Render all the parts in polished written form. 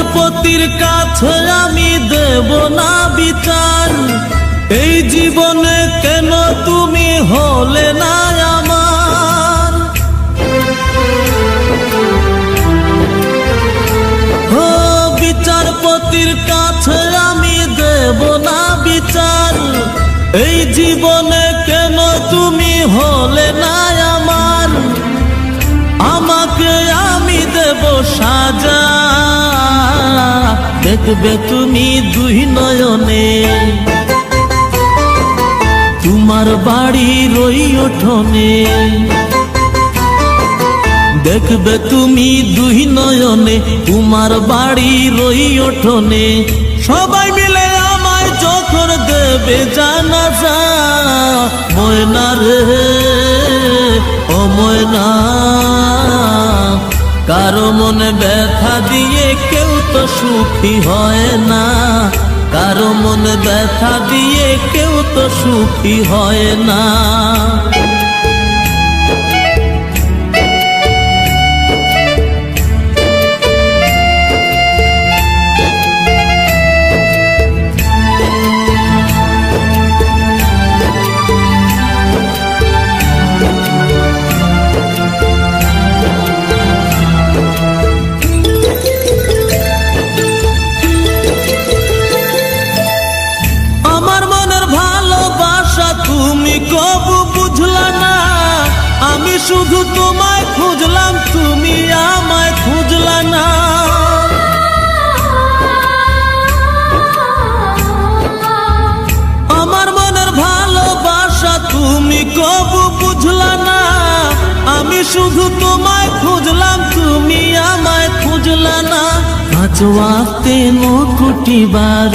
বিচারপতির কাছে আমি দেব না বিচার, এই জীবনে কেন তুমি হলে না আমার। ও বিচারপতির কাছে আমি দেব না বিচার, এই জীবনে কেন তুমি হলে না আমার। আমাকে আমি দেব সাজা, দেখবে তুমি দুই নয়নে, তোমার বাড়ির ওই উঠোনে। দেখবে তুমি দুই নয়নে, তোমার বাড়ির ওই উঠোনে। সবাই মিলে আমায় যখন দেবে জানাজা, ময়না রে ও ময়না, কারো মনে ব্যথা দিয়ে কেউ তো সুখী হয় না, কারো মনে ব্যথা দিয়ে কেউ তো সুখী হয় না। তুমি কবু বুঝলা না, আমি শুধু তোমায় খুঁজলাম, তুমি আমায় খুঁজলা না। আমার মনের ভালোবাসা তুমি কবু বুঝলা না, আমি শুধু তোমায় খুঁজলাম, তুমি আমায় খুঁজলা না। পাঁচ ওয়াক্তে 9 কোটি বার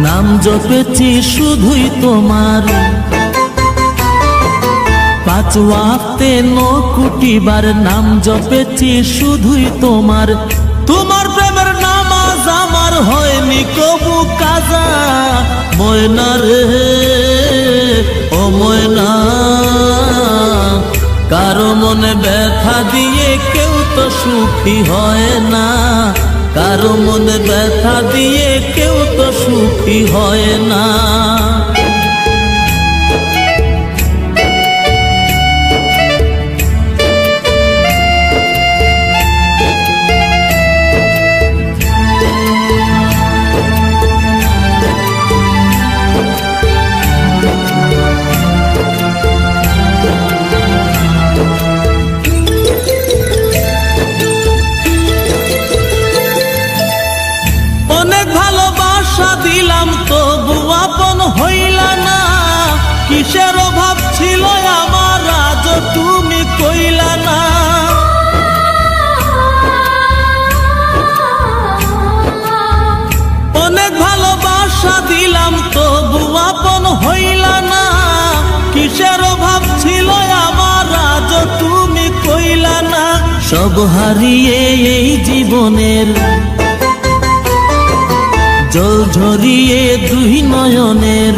নাম জপেছি শুধুই তোমার, 5 ওয়াক্তে 9 কোটি বার নাম জপেছি শুধুই তোমার। তোমার প্রেমের নামাজ আমার হয়নি কবু কাজা, ময়না রে ও ময়না, কারো মনে ব্যথা দিয়ে কেউ তো সুখী হয় না, কারো মনে ব্যথা দিয়ে কেউ তো সুখী হয় না। দিলাম তবু আপন হইলা না, কিসের অভাব ছিল আমার আজ তুমি কইলা না। অনেক ভালোবাসা দিলাম তবু আপন হইলা না, কিসের অভাব ছিল আমার আজ তুমি কইলা না। সব হারিয়ে এই জীবনের জল ঝরিয়ে দুই নয়নের,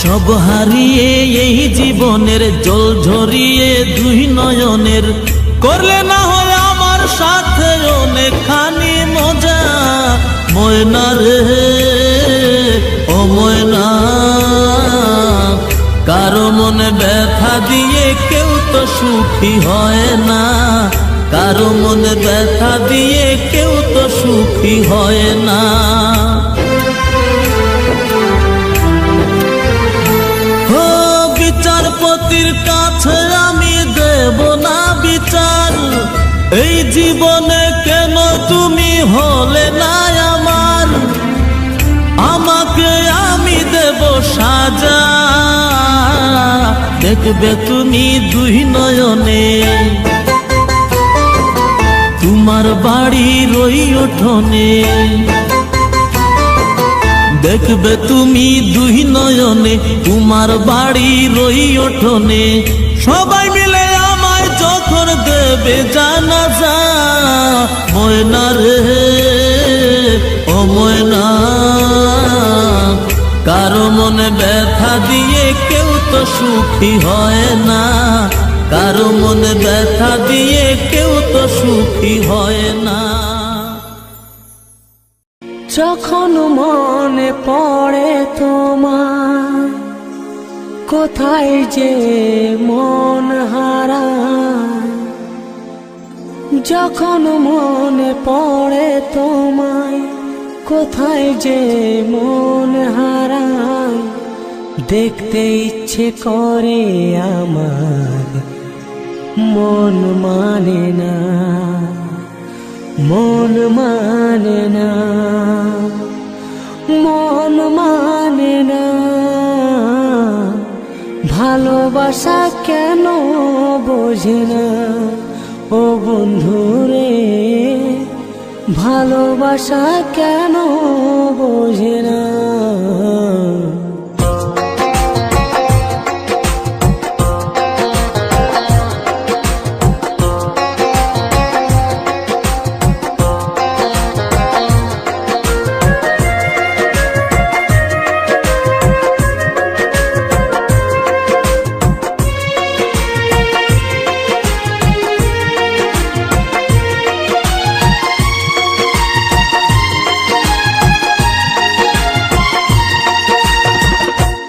সব হারিয়ে এই জীবনের জল ঝরিয়ে দুই নয়নের। করলে না হয় আমার সাথে অনেকখানি মজা, ময়না রে ও ময়না, কারো মনে ব্যথা দিয়ে কেউ তো সুখী হয় না, কারো মনে ব্যথা দিয়ে কেউ তো সুখী হয় না। ও বিচারপতির কাছে আমি দেব না বিচার, এই জীবনে কেন তুমি হলে না আমার। আমাকে আমি দেব সাজা, দেখবে তুমি দুই নয়নে, তোমার বাড়ির ওই উঠোনে। দেখবে তুমি দুই নয়নে, তোমার বাড়ির ওই উঠোনে। সবাই মিলে আমায় যখন দেবে জানাজা, ময়না রে ও ময়না, কারো মনে ব্যথা দিয়ে কেউ তো সুখী হয় না, কারো মনে ব্যথা দিয়ে কেউ তো সুখী হয় না। যখন মনে পড়ে তোমার, কোথায় যে মন হারায়। যখন মনে পড়ে তোমায়, কোথায় যে মন হারায়। দেখতে ইচ্ছে করে আমার, মন মানে না, মন মানে না, মন মানে না। ভালোবাসা কেন বোঝে না ও বন্ধুরে, ভালোবাসা কেন বোঝে না।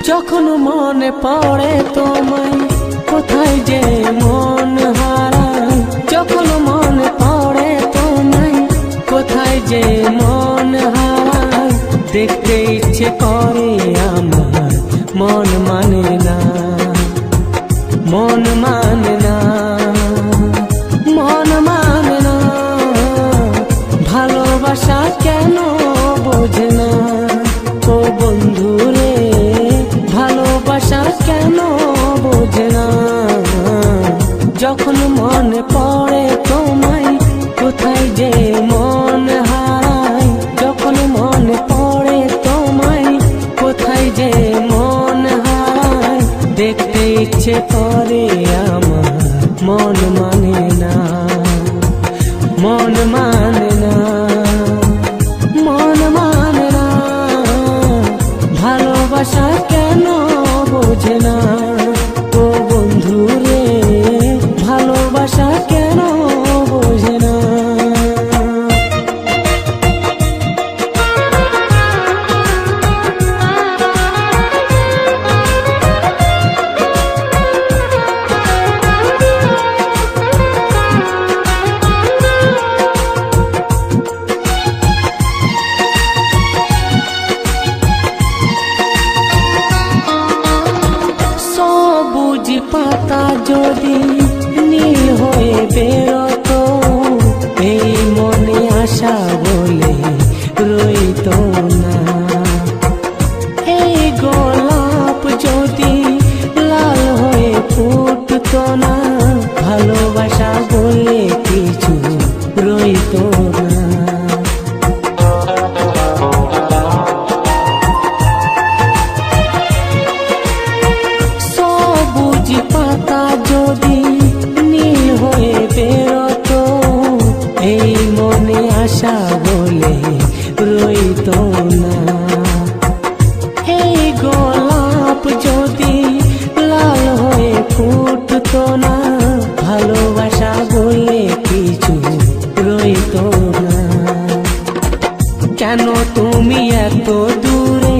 যখন মনে পড়ে তোমায়, কোথায় যে মন হারায়। যখন মনে পড়ে তোমায়, কোথায় যে মন হারায়। দেখতে ইচ্ছে করে আমার, মন মানে না, মন মানে না, মন মানে না। ভালোবাসা কেন বোঝে না ও বন্ধুরে, ভালোবাসা কেন বোঝে না। যখন মনে পড়ে তোমায়, কোথায় যে মন হারায়। যখন মনে পড়ে তোমায়, কোথায় যে মন হারায়। দেখতে ইচ্ছে করে আমার, মন মানে না, মন মানে না, মন মানে না। ভালোবাসা কেন বোঝে না ও বন্ধুরে, ভালোবাসা কেন বোঝে না। সবুজ পাতা যদি নীল হয়ে বেরোতো, এই মনে আশা বলে রইতো না। এই গোলাপ যদি লাল হয়ে ফুটতো না, ভালোবাসা বলে কিছু রইতো না। পাতা যদি নীল হয়ে বেরোতো, এই মনে আশা বলে রইতো না। এই গোলাপ যদি লাল হয়ে ফুটতো না, ভালোবাসা বলে কিছু রইতো না। কেন তুমি এত দূরে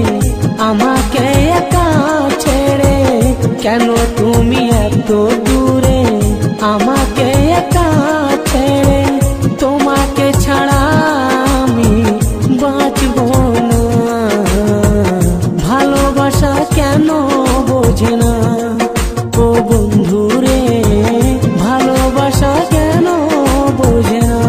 আমাকে একা ছেড়ে, কেন তুমি এত দূরে আমাকে একা ছেড়ে। তোমাকে ছাড়া আমি বাঁচবো না। ভালোবাসা কেন বোঝে না ও বন্ধুরে, ভালোবাসা কেন বোঝে না।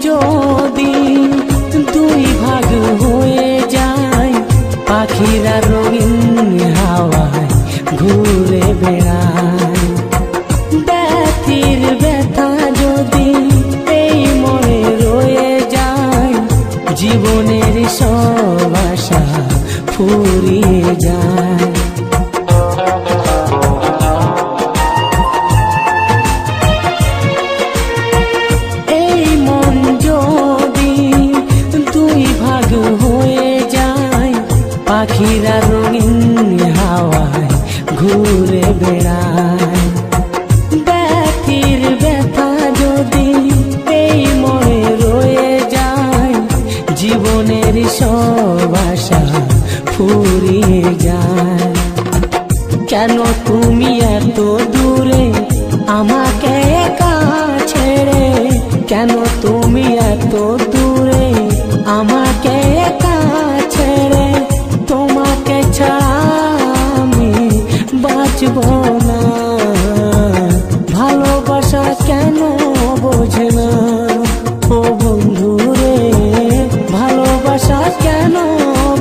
যদি দুই ভাগ হয়ে যায়, পাখিরা রঙিন হাওয়ায় ঘুরে বেড়ায়। ফুরিয়ে যায়। এই মন যদি দুই ভাগ হয়ে যায়, পাখিরা রঙিন হাওয়ায় ঘুরে বেড়ায়। ব্যথির ব্যথা যদি এই মনে রয়ে যায়, জীবনের সব আশা ফুরিয়ে যায়। কেন তুমি এত দূরে আমাকে একা ছেড়ে, কেন তুমি এত দূরে আমাকে একা ছেড়ে, তোমাকে ছাড়া আমি বাঁচব না। ভালোবাসা কেন বোঝে না ও বন্ধু রে, ভালোবাসা কেন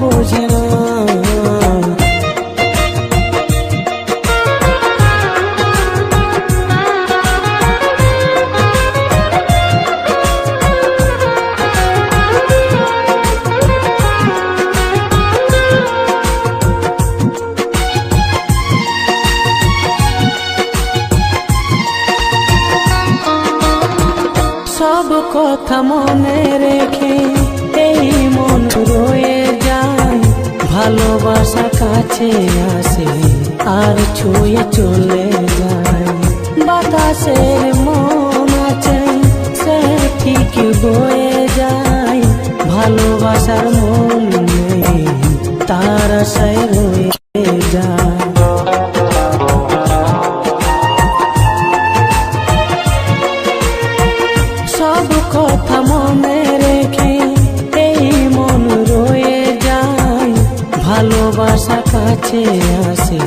বোঝে না। সব কথা মনে রেখে এই মন রয়ে যায়, ভালোবাসা কাছে আসে আর ছুঁয়ে চলে যায়। বাতাসের মন আছে সে ঠিক বয়ে যায়, ভালোবাসার মন নেই তার সে রয়ে যায়। সব কথা মনে রেখে এই মন রয়ে যায়, ভালোবাসা কাছে আসে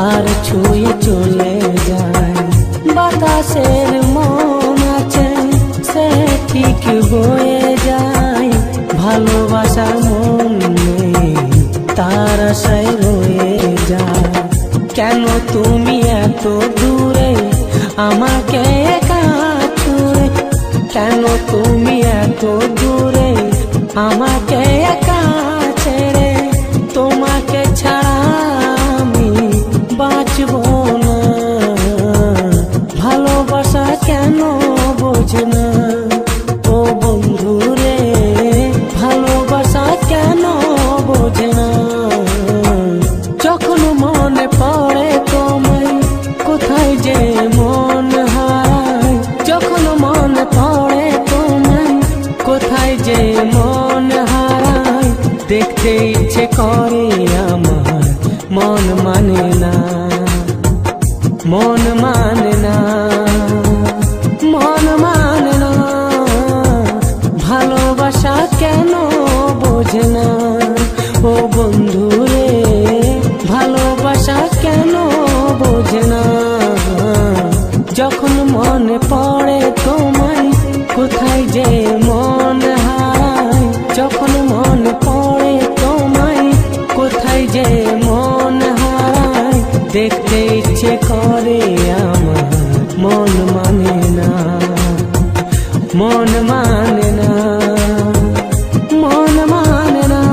আর ছুঁয়ে চলে যায়। বাতাসের মন আছে সে ঠিক বয়ে যায়, ভালোবাসার মন নেই তার সে রয়ে যায়। কেন তুমি এত দূরে আমাকে একা ছুঁয়ে, কেন তুমি এত দূরে আমাকে একা ছেড়ে, তোমাকে ছাড়া আমি বাঁচব না। ভালোবাসা কেন বোঝে না ও বন্ধু রে, ভালোবাসা কেন বোঝে না। যখন মনে পড়ে তোমায় কোথায় যে মন হারায়, যখন মনে পড়ে তোমায় কোথায় যে মন হারায়, দেখতে ইচ্ছে করে আমার মন মানে না, মন মানে না, মন মানে না। ভালোবাসা কেন বোঝে না ও বন্ধু রে, ভালোবাসা কেন বোঝে না। যখন মনে পড়ে তোমায় কোথায় যে মন হারায়, যখন মনে পড়ে তোমায় কোথায় যে মন হারায়, দেখতে ইচ্ছে করে আমার মন মানে না, মন মানে না, মন মানে না।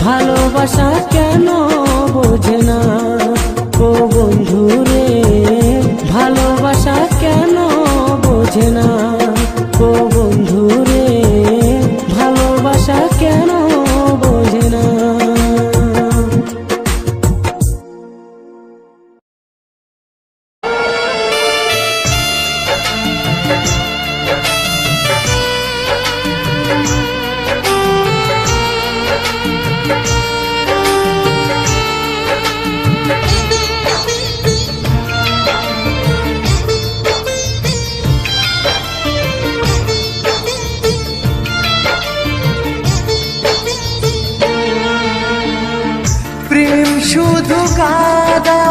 ভালোবাসা কেন বোঝে না ও বন্ধু রে, ভালোবাসা কেন বোঝে না ও বন্ধু রে, ভালোবাসা কেন বোঝে না। প্রেম শুধু কাদা,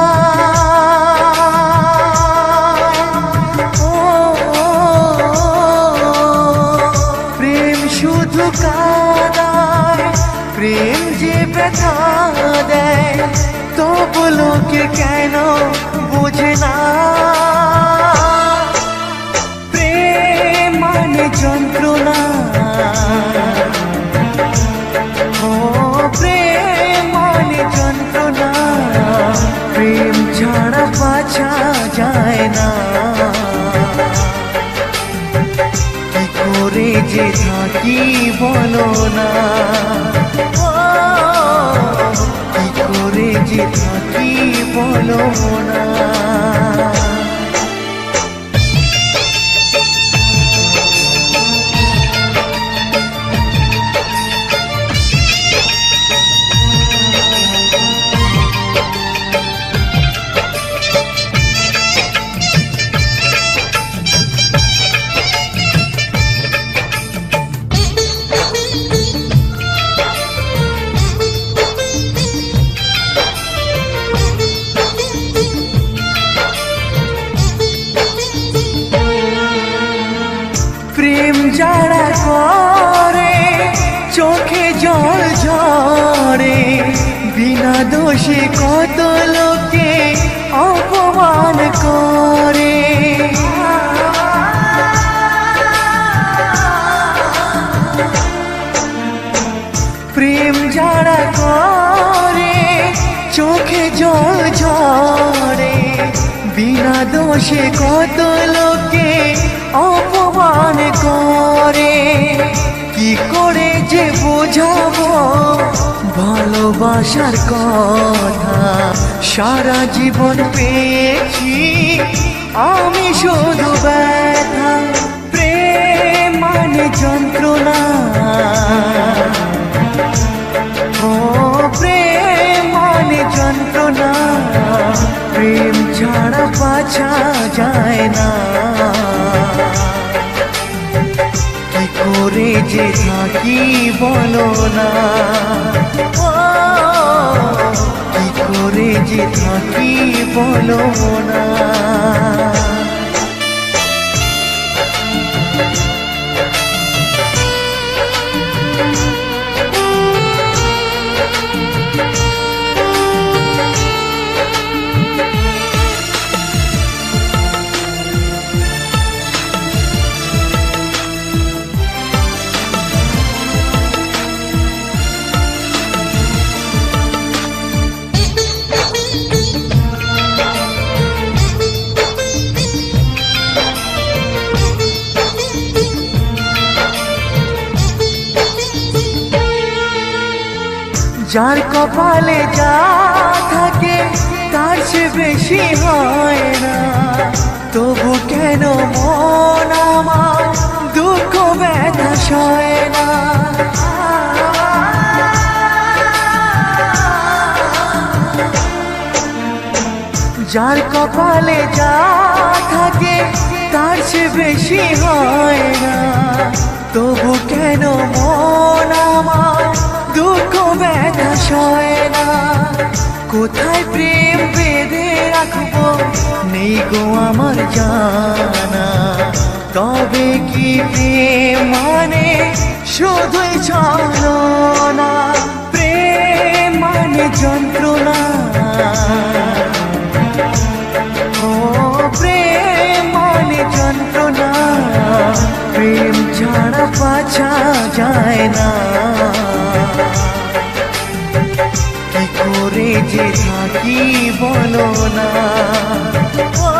প্রেম শুধু কাদায়, প্রেম যে ব্যথা দেয়, তবু লোকে কেন বোঝে না। প্রেম মানে যন্ত্রণা, ও প্রেম কি বলো না, ও কি করে যে থাকি বলো না। প্রেম যারা করে চোখে জল ঝরে, বিনা দোষে কত লোকে অপমান করে। প্রেম যারা করে চোখে জল ঝরে, বিনা দোষে কত লোকে অপমান করে। কি করে যে বোঝাবো ভালোবাসার কথা, সারা জীবন পেয়েছি আমি শুধু ব্যথা। প্রেম মানে যন্ত্রণা, ও প্রেম মানে যন্ত্রণা, প্রেম ছাড়া বাঁচা যায় না। কি করে যে থাকি বলো না, ও কি করে যে থাকি বলো না। যার কপালে যা থাকে তার সে বেশি হয় না, তবু কেন মন আমার দুঃখ ব্যথা সয় না। যার কপালে যা থাকে তার সে বেশি হয় না, তবু কেন মন আমার দুঃখ ব্যথা সয় না। কোথায় প্রেম বেঁধে রাখবো নেই গো আমার জানা, তবে কি প্রেম মানে শুধুই ছলনা। প্রেম মানে যন্ত্রণা, ও প্রেম মানে যন্ত্রণা, প্রেম ছাড়া বাঁচা যায় না। কি করে যে থাকি বলো না, ও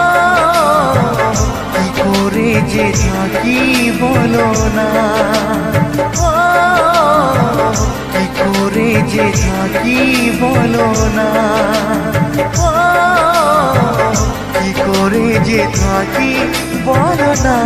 কি করে যে থাকি বলো না, ও কি করে যে থাকি বলো না, ও কি করে যে থাকি বলো না।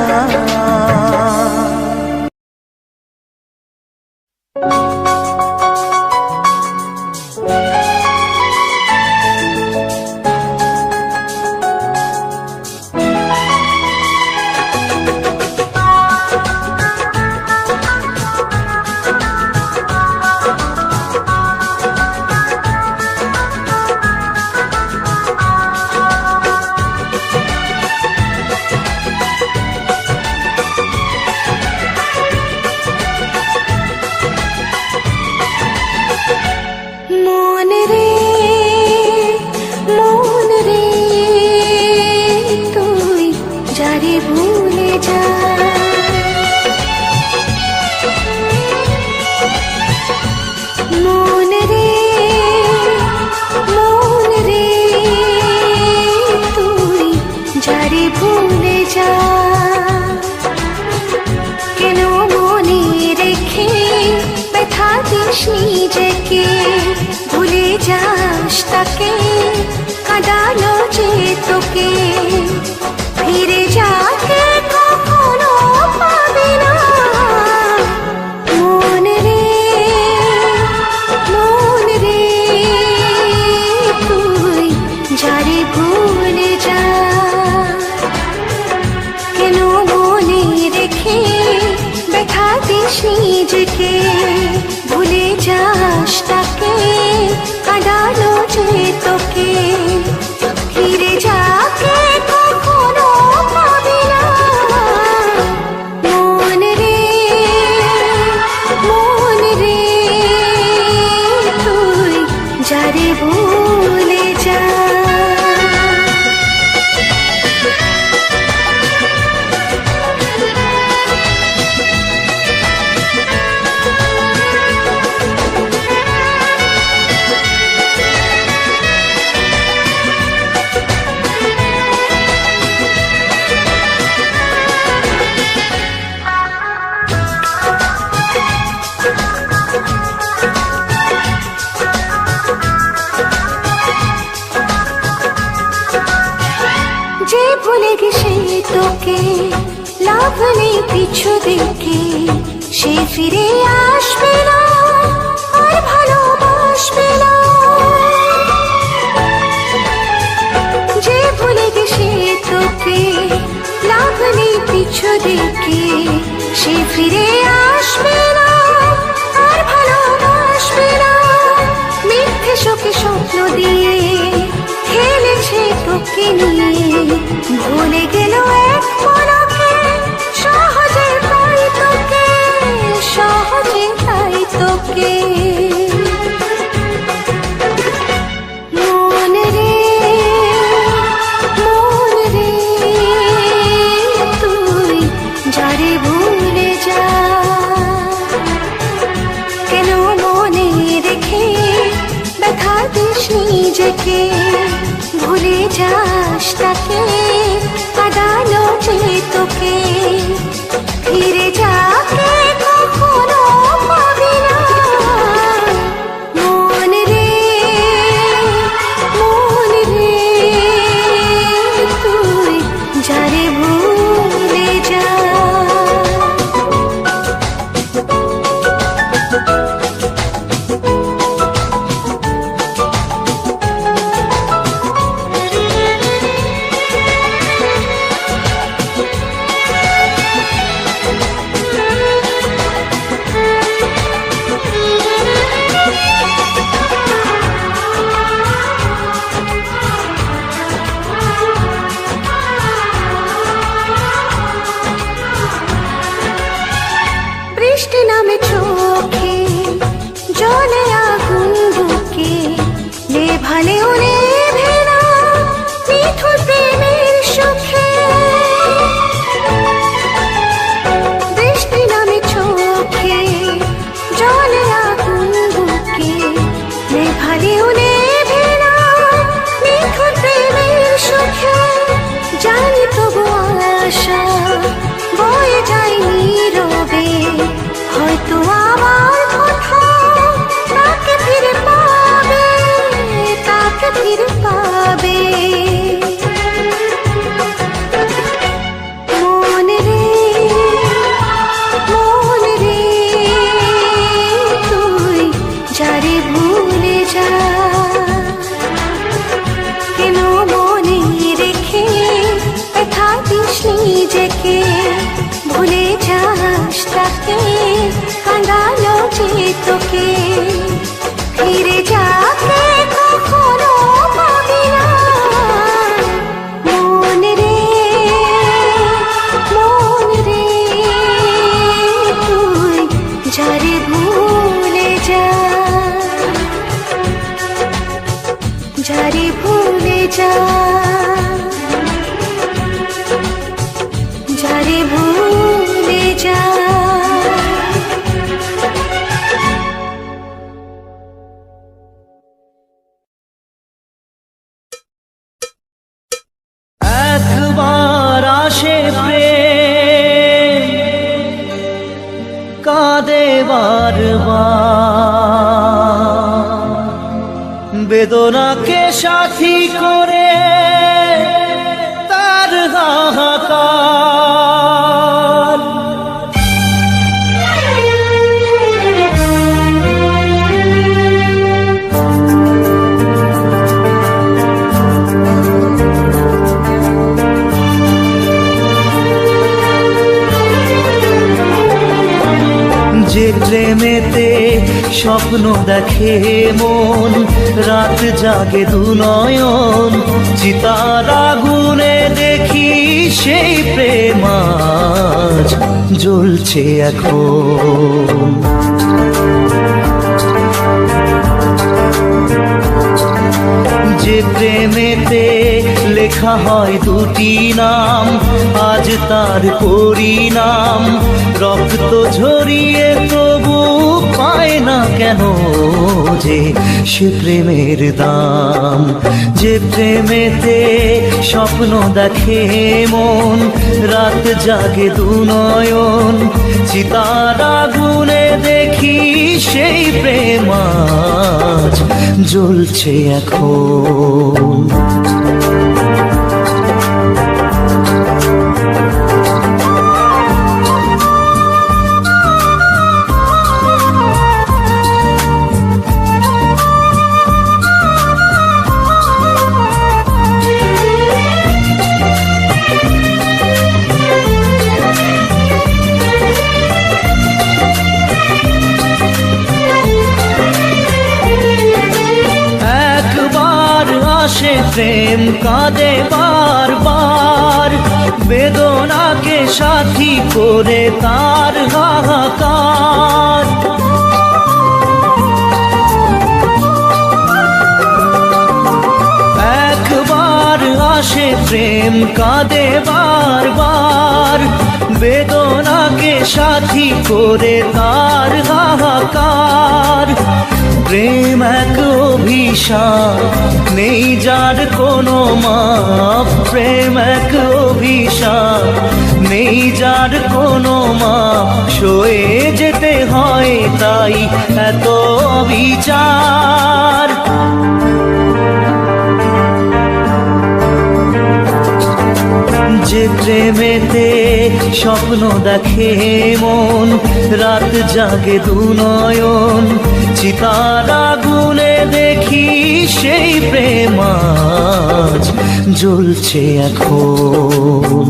ভুলে যা কেন মনে নিজেকে, ভুলে যাস তাকে, কাঁদালো যে তোকে, ফিরে যাকে কখনো পাবি না। মন রে, মন রে, তুই যারে ভুলে যা, কেন মনে রেখে ব্যথা দিস নিজেকে, ভুলে যাস তাকে, কাঁদালো যে তোকে, ফিরে যাকে কখনো পাবি না। মন রে, মন রে, তুই যারে ভুলে যা। যে ভুলে গেছে তোকে, লাভ নেই পিছু দেখে, সে ফিরে আসবে না, আর ভালোবাসবে না। যে ভুলে গেছে তোকে, লাভ নেই পিছু দেখে, সে ফিরে আসবে না, আর ভালোবাসবে না। মিথ্যে শোকে স্বপ্ন দিয়ে খেলেছে তোকে নিয়ে, ভুলে গেল এক মনকে, সহজে পাই তোকে, সহজে পাই তোকে। মন রে, মন রে, তুই যারে ভুলে যা, কেন মনে রেখে ব্যথা দিস নিজেকে, ভুলে যাস তাকে, কাঁদালো যে তোকে, ফিরে যাকে কখনো পাবি না। মন রে, মন রে, তুই যারে ভুলে যা। বৃষ্টি নামে চোখে, জলে আগুন বুকে, নেভালেও নেভে না নিঠুর প্রেমের সুখে। বৃষ্টি নামে চোখে, জলে আগুন বুকে, নেভালেও নেভে না নিঠুর প্রেমের সুখে। জানি তবু আশা বয়ে যায় নীরবে, হয়তো আমার কোথাও তাকে ফিরে পাবে, তাকে ফিরে পাবে। মন রে, মন রে, তুই যারে ভুলে যা, কেন মনে রেখে ব্যথা দিস নিজেকে, ভুলে যাস তাকে, কাঁদালো যে তোকে, ফিরে যাকে কখনো পাবি না। মন রে, মন রে, তুই যারে ভুলে যা, যারে ভুলে যা, যারে ভুলে যা। একবার আসে প্রেম, কাঁদে বারবার, বেদনাকে সাথী করে তার হাহাকার। যে প্রেমেতে স্বপ্ন দেখে মন, রাত জাগে দুনয়ন, চিতার আগুনে দেখি সেই প্রেম আজ জ্বলছে এখন। যে প্রেমেতে লেখা হয় দুটি নাম, আজ তার পরিণাম রক্ত ঝরিয়ে তবু পায় না কেন যে সে প্রেমের দাম। যে প্রেমেতে স্বপ্ন দেখে মন, রাত জাগে দুনয়ন, চিতার আগুনে দেখি সেই প্রেম আজ জ্বলছে এখন। সে প্রেম কাঁদে বারবার, বেদনাকে সাথী করে তার হাহাকার। একবার আসে প্রেম কাঁদে বারবার, বেদনাকে সাথী করে তার হাহাকার। প্রেম এক অভিশাপ, নেই যার কোনো মাপ। প্রেম এক অভিশাপ, নেই যার কোনো মাপ। সয়ে যেতে হয় তাই এত বিচার। যে প্রেমেতে স্বপ্ন দেখে মন, রাত জাগে দুনয়ন, চিতার আগুনে দেখি সেই প্রেম আজ জ্বলছে এখন।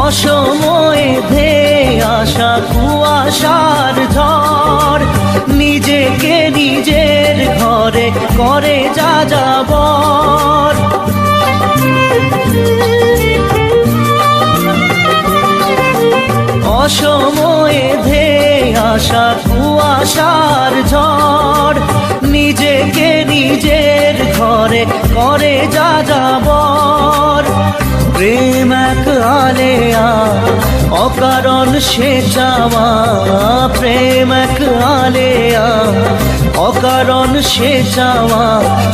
অসময়ে ধেয়ে আসা কুয়াশার ঝড়, নিজেকে নিজের ঘরে করে যা যাবর। অসময়ে ধেয়ে আসা কুয়াশার ঝড়, নিজেকে নিজের ঘরে করে যা যাবর। প্রেম এক আলেয়া, অকারণ সে চাওয়া। প্রেম এক আলেয়া, অকারণ সে চাওয়া।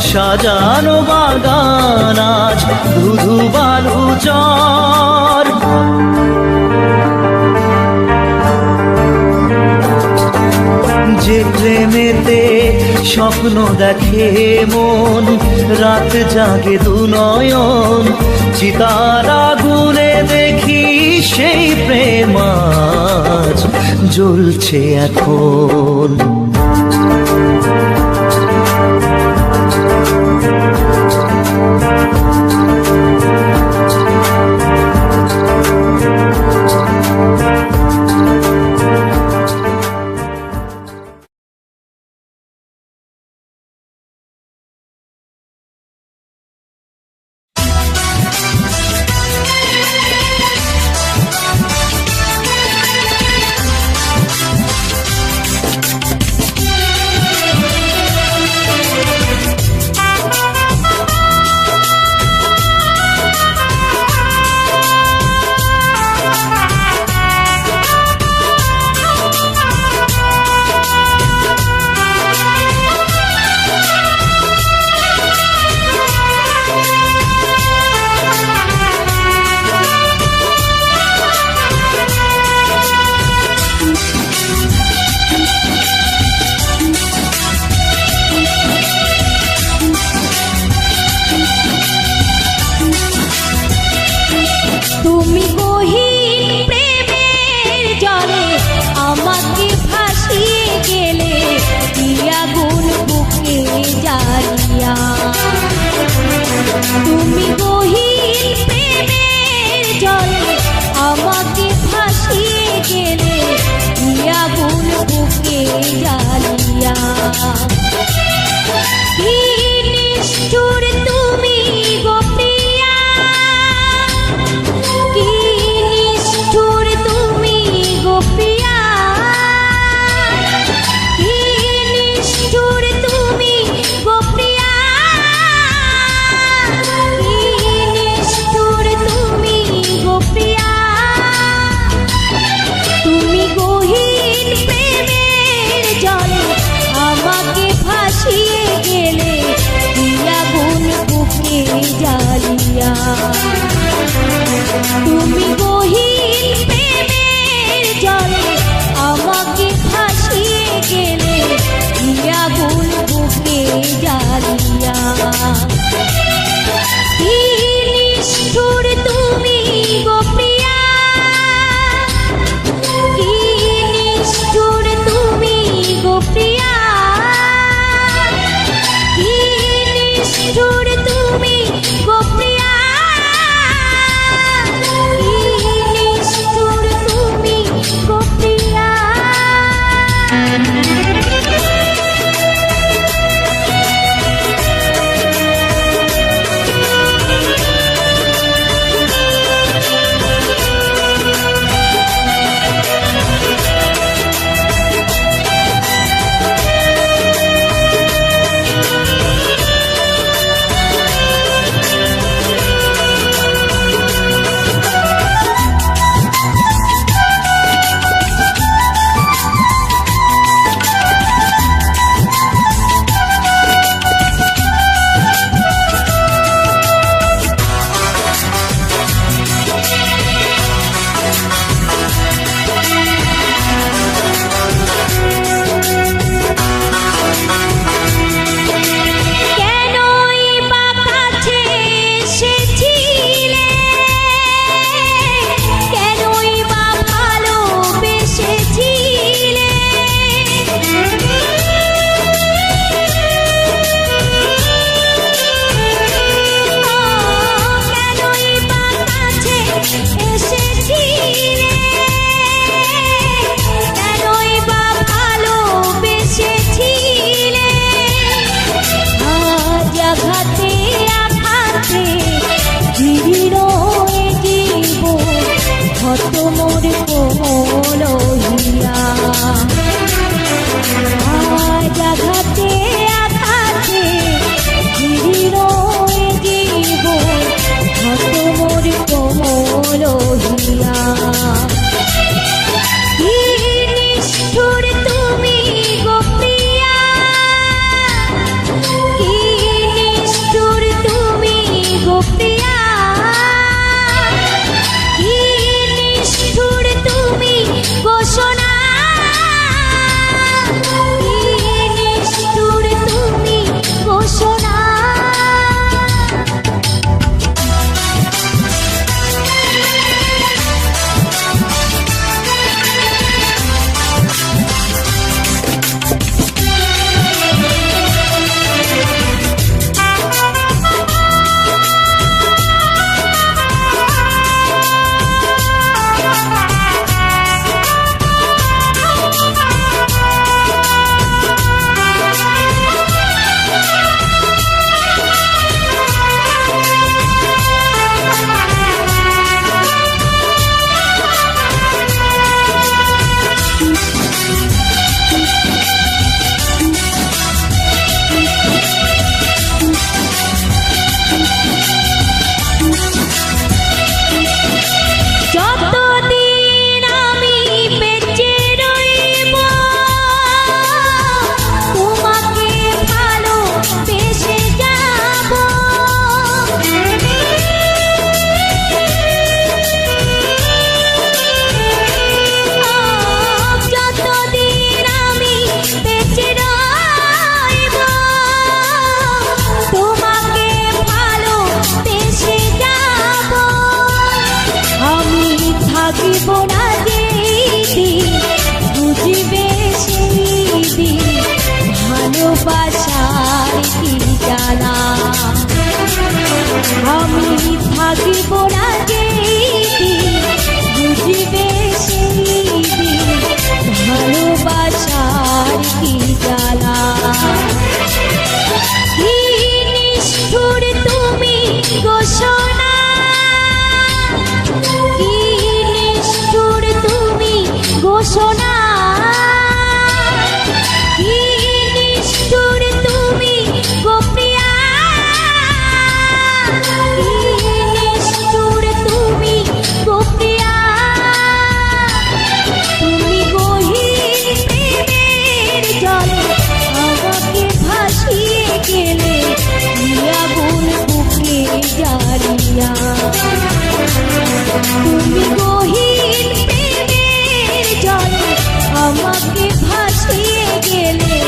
সাজানো বাগান আজ ধুধু বালু চর। যে প্রেমেতে স্বপ্ন দেখে মন, রাত জাগে দুনয়ন, চিতার আগুনে দেখি সেই প্রেম আজ জ্বলছে এখন। তুমি গহীন প্রেমের জলে আমাকে ভাসিয়ে গেলে আগুন বুকে জ্বালিয়া। কি নিষ্ঠুর তুমি গো প্রিয়া, কি নিষ্ঠুর তুমি গো প্রিয়া, কি নিষ্ঠুর তুমি গো প্রিয়া, কি নিষ্ঠুর তুমি গো প্রিয়া। তুমি গহীন প্রেমের জলে আমাকে ভাসিয়ে গেলে আগুন বুকে জ্বালিয়া। তুমি গহীন প্রেমের জলে আমাকে ভাসিয়ে গেলে আগুন বুকে জ্বালিয়া। কি নিষ্ঠুর তুমি গো প্রিয়া, কি নিষ্ঠুর তুমি গো প্রিয়া, কি নিষ্ঠুর তুমি গো প্রিয়া, কি নিষ্ঠুর তুমি গো প্রিয়া। মোর কোমল হিয়া, আজ আঘাতে আঘাতে জীর্ণ জীব হত মোর কোমল হিয়া। কি নিষ্ঠুর তুমি গো প্রিয়া, কি নিষ্ঠুর তুমি গো প্রিয়া, কি নিষ্ঠুর তুমি গো সোনা, কি নিষ্ঠুর তুমি গো সোনা। থাকিব না যেদিন বুঝিবে সেদিন ভালোবাসার কি জানা। আমি থাকিব না যেদিন বুঝিবে সেই দিন ভালোবাসার কি জ্বালা। কি নিষ্ঠুর তুমি গো সোনা, কি নিষ্ঠুর তুমি গো সোনা, কি নিষ্ঠুর তুমি গো প্রিয়া, কি নিষ্ঠুর তুমি গো প্রিয়া। তুমি গহীন প্রেমের জলে আমাকে ভাসিয়ে গেলে, আগুন বুকে জ্বালিয়া। তুমি গহীন প্রেমের জলে আমাকে ভাসিয়ে গেলে,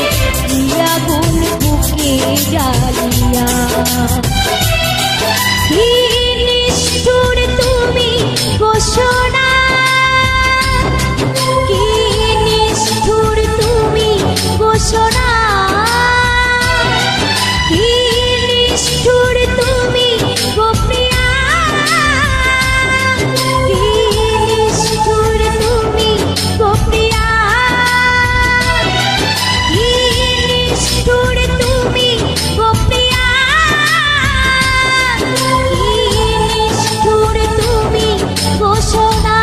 আগুন বুকে জ্বালিয়া। কি নিষ্ঠুর তুমি গো সোনা, কি নিষ্ঠুর তুমি গো সোনা, কি নিষ্ঠুর তুমি গো প্রিয়া, কি নিষ্ঠুর তুমি গো প্রিয়া, কি নিষ্ঠুর তুমি গো প্রিয়া, কি নিষ্ঠুর তুমি গো সোনা।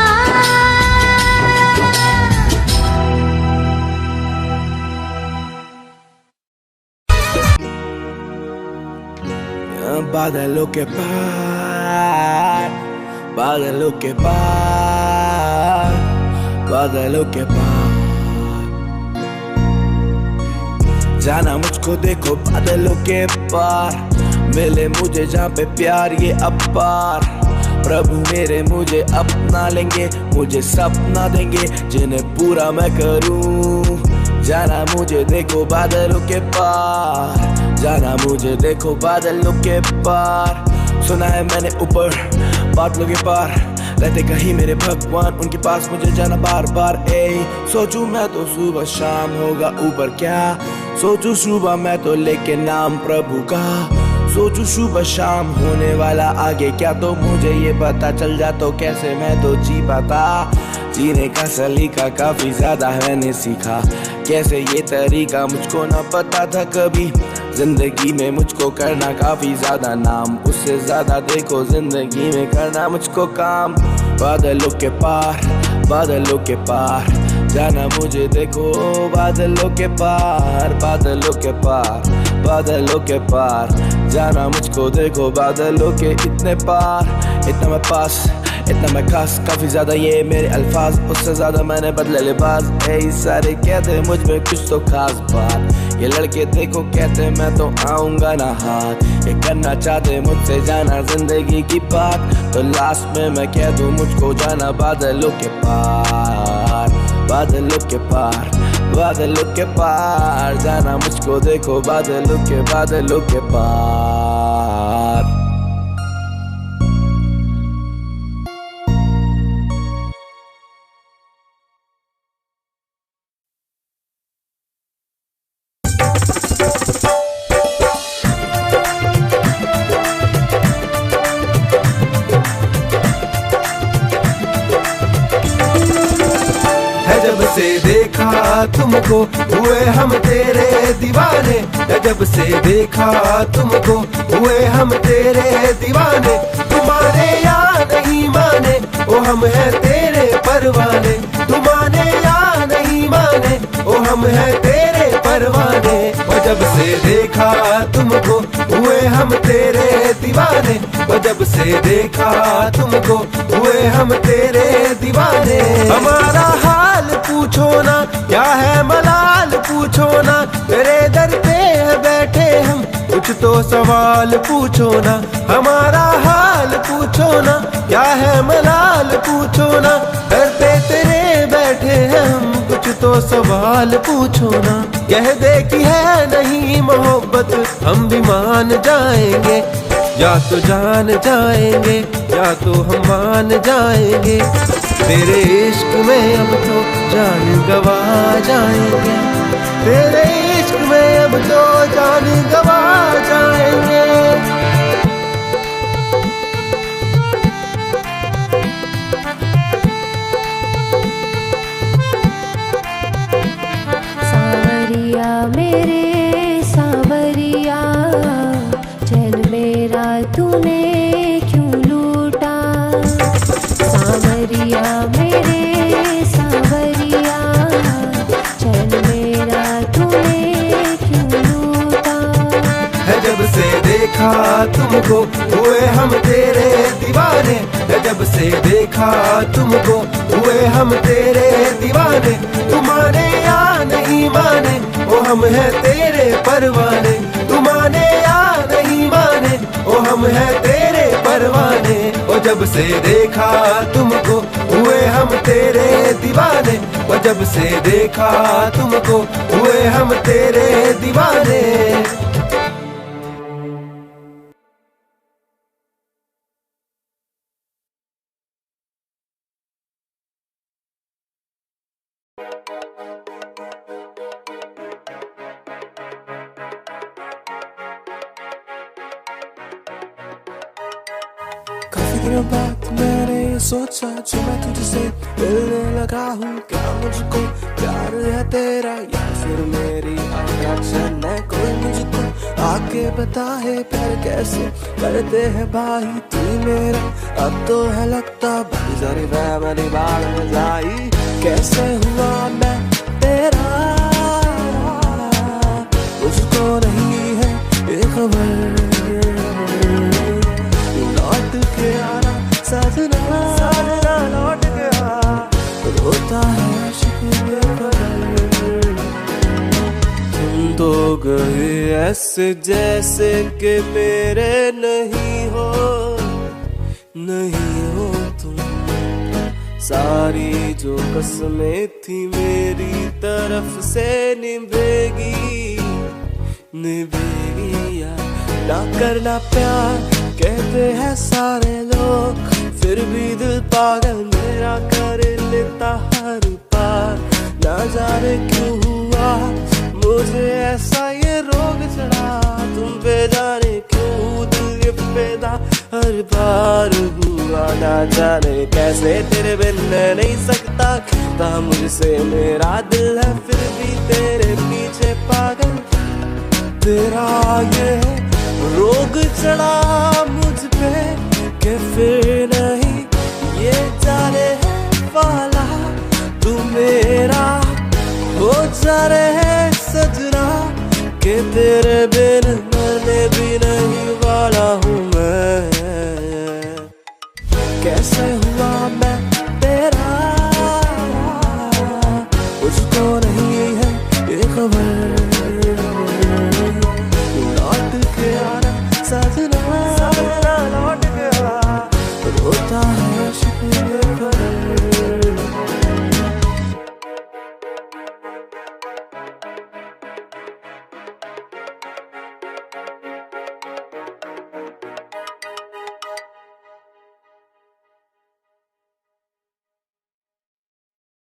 बादलों के पार, बादलों के पार, बादलों के पार जाना मुझको देखो बादलों के पार, मिले मुझे जहाँ पे प्यार ये अपार। प्रभु मेरे मुझे अपना लेंगे, मुझे सपना देंगे जिन्हें पूरा मैं करूँ। जाना मुझे देखो बादलों के पार, जाना मुझे देखो बादलों के पार। सुना है मैंने ऊपर बादलों के पार रहते कहीं मेरे भगवान, उनके पास मुझे जाना बार बार। सोचूं मैं तो सुबह शाम होगा ऊपर क्या, सोचूं सुबह मैं तो लेके नाम प्रभु का, सोचूं सुबह शाम होने वाला आगे क्या, तो मुझे ये पता चल जा तो कैसे मैं तो जी पाता। जीने का सलीका काफी ज्यादा मैंने सीखा, कैसे ये तरीका मुझको ना पता था कभी। जिंदगी में मुझको करना काफी ज्यादा नाम, उससे ज्यादा देखो जिंदगी में करना मुझको काम। बादलों के पार, बादलों के पार जाना मुझे देखो बादलों के पार, बादलों के पार, बादलों के पार जाना मुझको देखो बादलों के इतने पार। इतना मैं पास, इतना मैं खास, काफी ज्यादा ये मेरे अल्फाज, उससे ज्यादा मैंने बदले लिबास। सारे कहते मुझ में कुछ तो खास बात, ये लड़के देखो कहते मैं तो आऊंगा ना हाथ। ये करना चाहते मुझसे जाना जिंदगी की बात, तो लास्ट में मैं कह दूं मुझको जाना बादलों के पार, बादलों के पार, बादलों के पार जाना मुझको देखो बादलों के पार। जब से देखा तुमको हुए हम तेरे दीवाने, जब से देखा तुमको हुए हम तेरे दीवाने। तुम्हारे या नहीं माने ओ हम हैं तेरे परवाने, तुम्हारे या नहीं माने ओ हम हैं तेरे परवाने। और जब से देखा तुमको हुए हम तेरे दीवाने, और जब से देखा तुमको हुए हम तेरे दीवाने। हमारा हाल पूछो ना क्या है मलाल पूछो ना, तेरे दर पे बैठे हम कुछ तो सवाल पूछो ना। हमारा हाल पूछो ना क्या है मलाल पूछो ना, दर पे तेरे बैठे हम कुछ तो सवाल पूछो ना। कह दे कि है नहीं मोहब्बत हम भी मान जाएंगे, या तो जान जाएंगे या तो हम मान जाएंगे। तेरे इश्क में अब तो जान गवा जाएंगे, तेरे इश्क में अब तो जान गवा जाएंगे। देखा तुमको हुए हम तेरे दीवाने, जब से देखा तुमको हुए हम तेरे दीवाने। तू माने या नहीं माने ओ हम हैं तेरे परवाने, तू माने या नहीं माने ओ हम हैं तेरे परवाने। ओ जब से देखा तुमको हुए हम तेरे दीवाने, ओ जब से देखा तुमको हुए हम तेरे दीवाने। काफी दिनों बाद मैंने ये सोचा जो मैं तुझसे मिलने लगा हूँ, क्या मुझको प्यार है तेरा या फिर मेरी अट्रैक्शन है कोई मुझको आके बता है प्यार कैसे करते हैं भाई तू मेरा। अब तो है लगता बड़ी सारी फैमिली बाढ़ में जाई, कैसे हुआ मैं तेरा मुझको नहीं है ये खबर। लौट के आना सजना सजना लौट के आ, रोता है आशिक बेखबर। तुम तो गए ऐसे जैसे कि मेरे नहीं हो तुम। सारी जो कसमें थी मेरी तरफ से निभेगी या ना करना प्यार कहते हैं सारे लोग, फिर भी दिल पागल मेरा कर लेता हर बार। ना जाने क्यों हुआ मुझे ऐसा ये रोग चढ़ा, तुम पे जाने क्यों दिल ये पैदा हर बार हुआ। ना जाने कैसे तेरे बिन मैं नहीं सकता, कहता मुझसे मेरा दिल है फिर भी तेरे पीछे पागल। तेरा ये रोग चढ़ा मुझ पे कि फिर नहीं ये जाने वाला तू मेरा हो जा रहे सजना, कि तेरे बिन मरने भी नहीं वाला हूँ मैं। कैसे हुआ मैं तेरा मुझको नहीं है ये खबर। लौट के आना सजना सजना लौट के आ, रोता है आशिक।